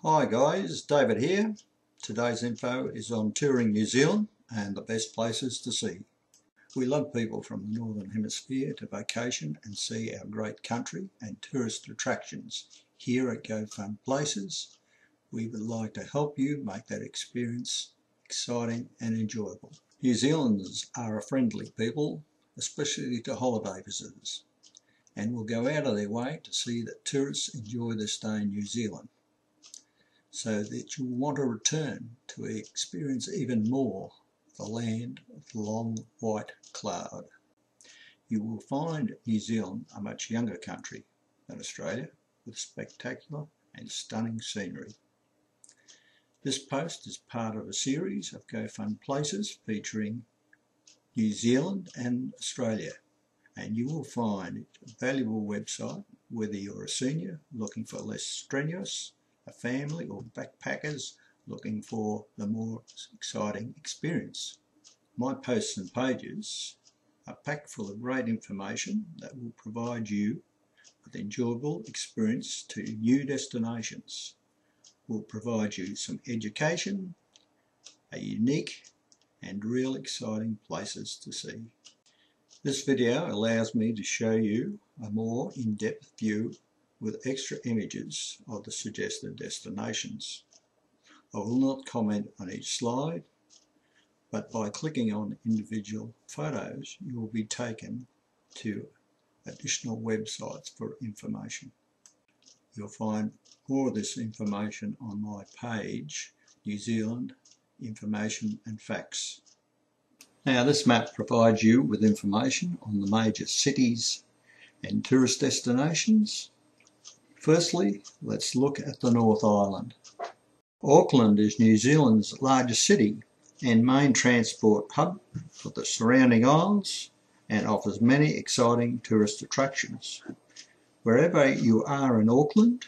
Hi guys, David here. Today's info is on touring New Zealand and the best places to see. We love people from the Northern Hemisphere to vacation and see our great country and tourist attractions. Here at Go Fun Places, we would like to help you make that experience exciting and enjoyable. New Zealanders are a friendly people, especially to holiday visitors, and will go out of their way to see that tourists enjoy their stay in New Zealand, so that you want to return to experience even more the land of the long white cloud. You will find New Zealand a much younger country than Australia, with spectacular and stunning scenery. This post is part of a series of Go Fun Places featuring New Zealand and Australia, and you will find it a valuable website whether you're a senior looking for less strenuous, a family, or backpackers looking for the more exciting experience. My posts and pages are packed full of great information that will provide you with enjoyable experience to new destinations. Will provide you some education, a unique and real exciting places to see. This video allows me to show you a more in-depth view with extra images of the suggested destinations. I will not comment on each slide, but by clicking on individual photos you will be taken to additional websites for information. You'll find more of this information on my page, New Zealand Information and Facts. Now, this map provides you with information on the major cities and tourist destinations. Firstly, let's look at the North Island. Auckland is New Zealand's largest city and main transport hub for the surrounding islands and offers many exciting tourist attractions. Wherever you are in Auckland,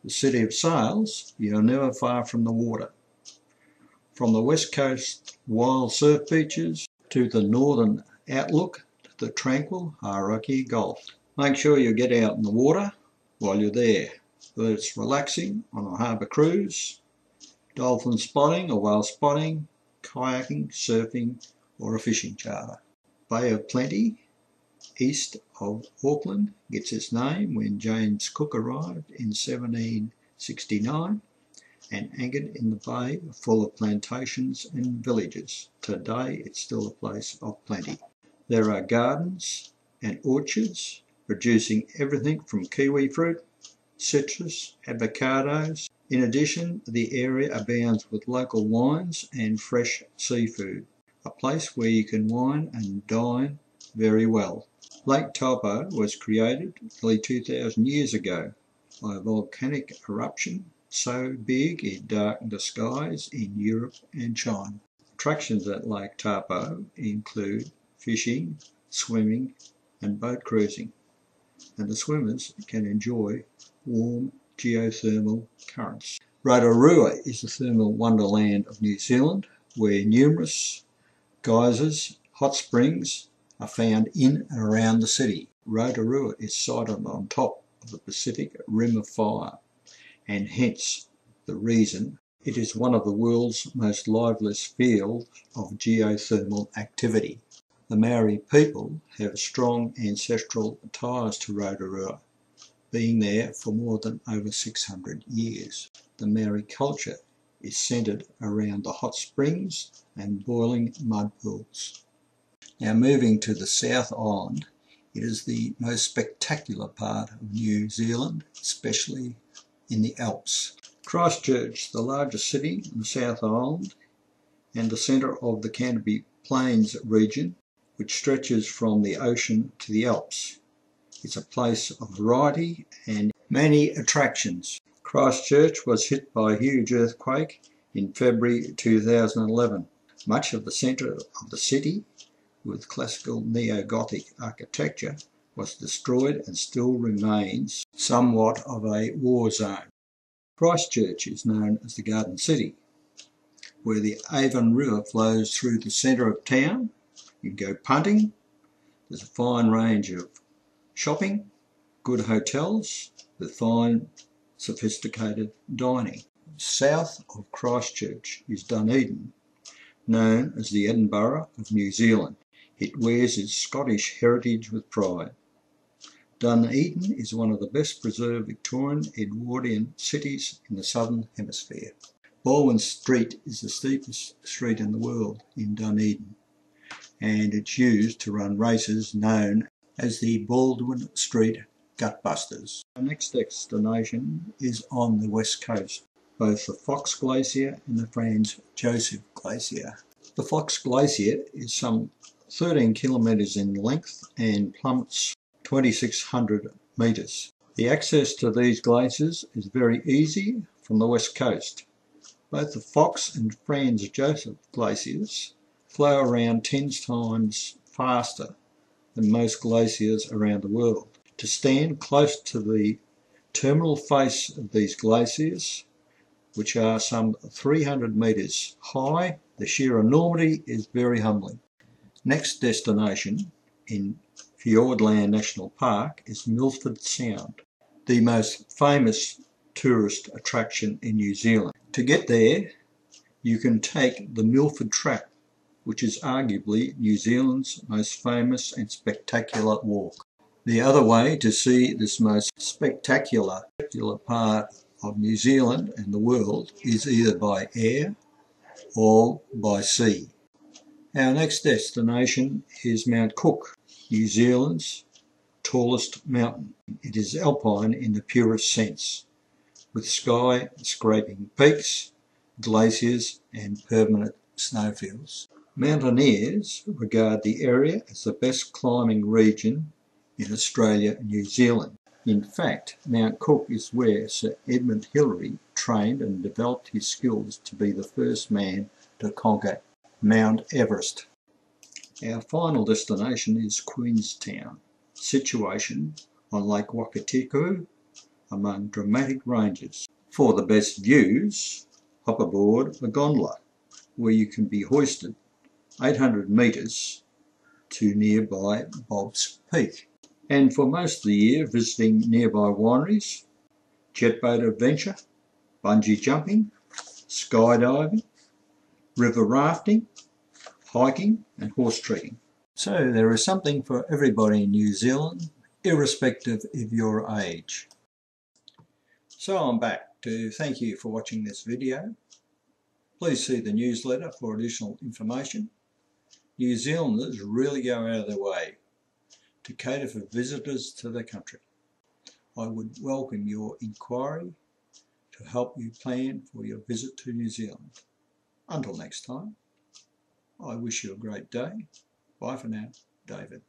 the city of sails, you are never far from the water. From the west coast wild surf beaches to the northern outlook to the tranquil Hauraki Gulf. Make sure you get out in the water while you're there, whether it's relaxing on a harbour cruise, dolphin spotting or whale spotting, kayaking, surfing, or a fishing charter. Bay of Plenty, east of Auckland, gets its name when James Cook arrived in 1769 and anchored in the bay full of plantations and villages. Today it's still a place of plenty. There are gardens and orchards producing everything from kiwi fruit, citrus, avocados. In addition, the area abounds with local wines and fresh seafood, a place where you can wine and dine very well. Lake Taupo was created nearly 2,000 years ago by a volcanic eruption so big it darkened the skies in Europe and China. Attractions at Lake Taupo include fishing, swimming and boat cruising, and the swimmers can enjoy warm geothermal currents. Rotorua is the thermal wonderland of New Zealand, where numerous geysers, hot springs are found in and around the city. Rotorua is sited on top of the Pacific Rim of Fire, and hence the reason it is one of the world's most liveliest fields of geothermal activity. The Maori people have strong ancestral ties to Rotorua, being there for more than over 600 years. The Maori culture is centred around the hot springs and boiling mud pools. Now, moving to the South Island, it is the most spectacular part of New Zealand, especially in the Alps. Christchurch, the largest city in the South Island and the centre of the Canterbury Plains region, which stretches from the ocean to the Alps. It's a place of variety and many attractions. Christchurch was hit by a huge earthquake in February 2011. Much of the centre of the city, with classical neo-Gothic architecture, was destroyed and still remains somewhat of a war zone. Christchurch is known as the Garden City, where the Avon River flows through the centre of town. You can go punting. There's a fine range of shopping, good hotels with fine sophisticated dining. South of Christchurch is Dunedin, known as the Edinburgh of New Zealand. It wears its Scottish heritage with pride. Dunedin is one of the best preserved Victorian Edwardian cities in the Southern Hemisphere. Baldwin Street is the steepest street in the world in Dunedin, and it's used to run races known as the Baldwin Street Gutbusters. Our next destination is on the west coast, both the Fox Glacier and the Franz Josef Glacier. The Fox Glacier is some 13 kilometres in length and plummets 2,600 metres. The access to these glaciers is very easy from the west coast. Both the Fox and Franz Josef glaciers flow around 10 times faster than most glaciers around the world. To stand close to the terminal face of these glaciers, which are some 300 metres high, the sheer enormity is very humbling. Next destination in Fiordland National Park is Milford Sound, the most famous tourist attraction in New Zealand. To get there, you can take the Milford Track, which is arguably New Zealand's most famous and spectacular walk. The other way to see this most spectacular part of New Zealand and the world is either by air or by sea. Our next destination is Mount Cook, New Zealand's tallest mountain. It is alpine in the purest sense, with sky-scraping peaks, glaciers and permanent snowfields. Mountaineers regard the area as the best climbing region in Australia and New Zealand. In fact, Mount Cook is where Sir Edmund Hillary trained and developed his skills to be the first man to conquer Mount Everest. Our final destination is Queenstown, situation on Lake Wakatiku among dramatic ranges. For the best views, hop aboard a gondola, where you can be hoisted 800 metres to nearby Bob's Peak. And for most of the year, visiting nearby wineries, jet boat adventure, bungee jumping, skydiving, river rafting, hiking and horse trading. So there is something for everybody in New Zealand, irrespective of your age. So I'm back to thank you for watching this video. Please see the newsletter for additional information. New Zealanders really go out of their way to cater for visitors to their country. I would welcome your inquiry to help you plan for your visit to New Zealand. Until next time, I wish you a great day. Bye for now, David.